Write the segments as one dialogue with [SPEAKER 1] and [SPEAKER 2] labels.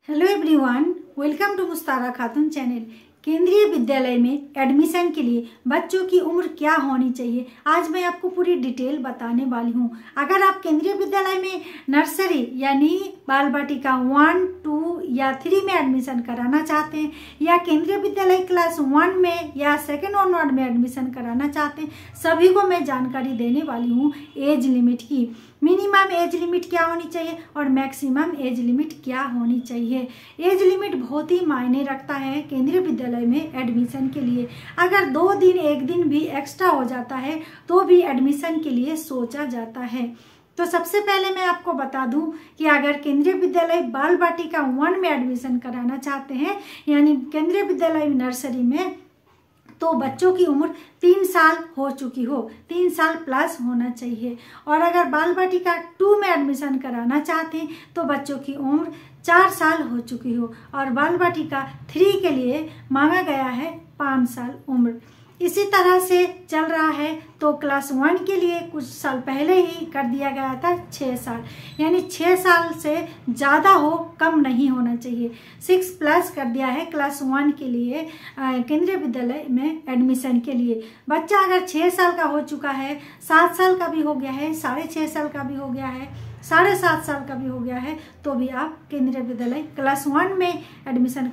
[SPEAKER 1] Hello everyone, welcome to मुस्तारा Khatoon channel. केंद्रीय विद्यालय में एडमिशन के लिए बच्चों की उम्र क्या होनी चाहिए, आज मैं आपको पूरी डिटेल बताने वाली हूँ। अगर आप केंद्रीय विद्यालय में नर्सरी यानी बाल बाटिका 1, 2 या 3 में एडमिशन कराना चाहते हैं या केंद्रीय विद्यालय क्लास 1 में या सेकेंड ऑनवर्ड में एडमिशन कराना चाहते हैं, सभी को मैं जानकारी देने वाली हूँ एज लिमिट की। मिनिमम एज लिमिट क्या होनी चाहिए और मैक्सिमम एज लिमिट क्या होनी चाहिए। एज लिमिट बहुत ही मायने रखता है केंद्रीय विद्यालय में एडमिशन के लिए। अगर 2 दिन 1 दिन भी एक्स्ट्रा हो जाता है तो भी एडमिशन के लिए सोचा जाता है। तो सबसे पहले मैं आपको बता दूं कि अगर केंद्रीय विद्यालय बाल बाटिका 1 में एडमिशन कराना चाहते हैं यानी केंद्रीय विद्यालय नर्सरी में, तो बच्चों की उम्र 3 साल हो चुकी हो, 3 साल प्लस होना चाहिए। और अगर बाल बाटिका 2 में एडमिशन कराना चाहते हैं तो बच्चों की उम्र 4 साल हो चुकी हो और बाल बाटिका 3 के लिए मांगा गया है 5 साल उम्र। इसी तरह से चल रहा है तो क्लास 1 के लिए कुछ साल पहले ही कर दिया गया था 6 साल, यानी 6 साल से ज़्यादा हो, कम नहीं होना चाहिए। 6 प्लस कर दिया है क्लास 1 के लिए केंद्रीय विद्यालय में एडमिशन के लिए। बच्चा अगर 6 साल का हो चुका है, 7 साल का भी हो गया है, 6.5 साल का भी हो गया है, 7.5 साल का भी हो गया है, तो भी आप केंद्रीय विद्यालय क्लास 1 में एडमिशन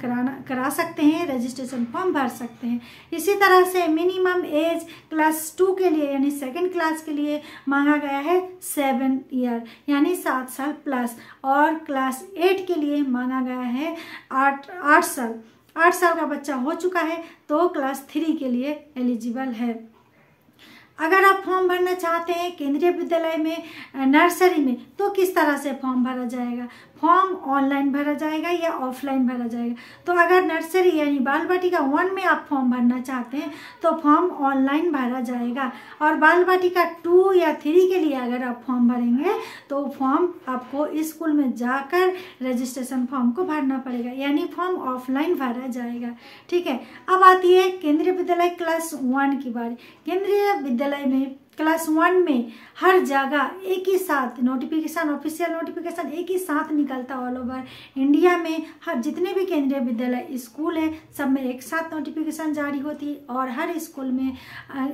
[SPEAKER 1] करा सकते हैं, रजिस्ट्रेशन फॉर्म भर सकते हैं। इसी तरह से मिनिमम एज क्लास 2 के लिए यानी सेकंड क्लास के लिए मांगा गया है 7 ईयर यानी 7 साल प्लस, और क्लास 8 के लिए मांगा गया है 8 साल। 8 साल का बच्चा हो चुका है तो क्लास 3 के लिए एलिजिबल है। अगर आप फॉर्म भरना चाहते हैं केंद्रीय विद्यालय में नर्सरी में तो किस तरह से फॉर्म भरा जाएगा। फॉर्म ऑनलाइन भरा जाएगा या ऑफलाइन भरा जाएगा। तो अगर नर्सरी यानी बाल बाटिका 1 में आप फॉर्म भरना चाहते हैं तो फॉर्म ऑनलाइन भरा जाएगा, और बाल बाटिका 2 या 3 के लिए अगर आप फॉर्म भरेंगे तो फॉर्म आपको स्कूल में जाकर रजिस्ट्रेशन फॉर्म को भरना पड़ेगा, यानी फॉर्म ऑफलाइन भरा जाएगा। ठीक है, अब आती है केंद्रीय विद्यालय क्लास 1 की बारी। केंद्रीय विद्यालय में क्लास 1 में हर जगह एक ही साथ नोटिफिकेशन, ऑफिशियल नोटिफिकेशन एक ही साथ निकलता ऑल ओवर इंडिया में। हर जितने भी केंद्रीय विद्यालय स्कूल है सब में एक साथ नोटिफिकेशन जारी होती है, और हर स्कूल में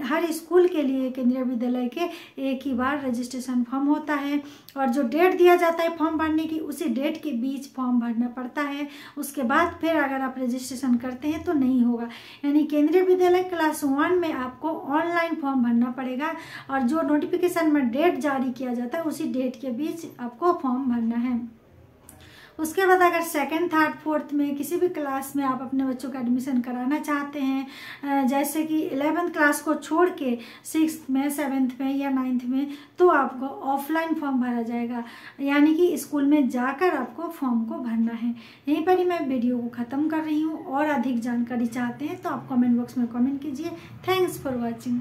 [SPEAKER 1] हर स्कूल के लिए केंद्रीय विद्यालय के एक ही बार रजिस्ट्रेशन फॉर्म होता है, और जो डेट दिया जाता है फॉर्म भरने की उसी डेट के बीच फॉर्म भरना पड़ता है। उसके बाद फिर अगर आप रजिस्ट्रेशन करते हैं तो नहीं होगा, यानी केंद्रीय विद्यालय क्लास 1 में आपको ऑनलाइन फॉर्म भरना पड़ेगा, और जो नोटिफिकेशन में डेट जारी किया जाता है उसी डेट के बीच आपको फॉर्म भरना है। उसके बाद अगर सेकंड, थर्ड, फोर्थ में किसी भी क्लास में आप अपने बच्चों का एडमिशन कराना चाहते हैं, जैसे कि 11th क्लास को छोड़ के 6th में, 7th में या 9th में, तो आपको ऑफलाइन फॉर्म भरा जाएगा, यानी कि स्कूल में जाकर आपको फॉर्म को भरना है। यहीं पर ही मैं वीडियो को ख़त्म कर रही हूँ। और अधिक जानकारी चाहते हैं तो आप कमेंट बॉक्स में कमेंट कीजिए। Thanks for watching.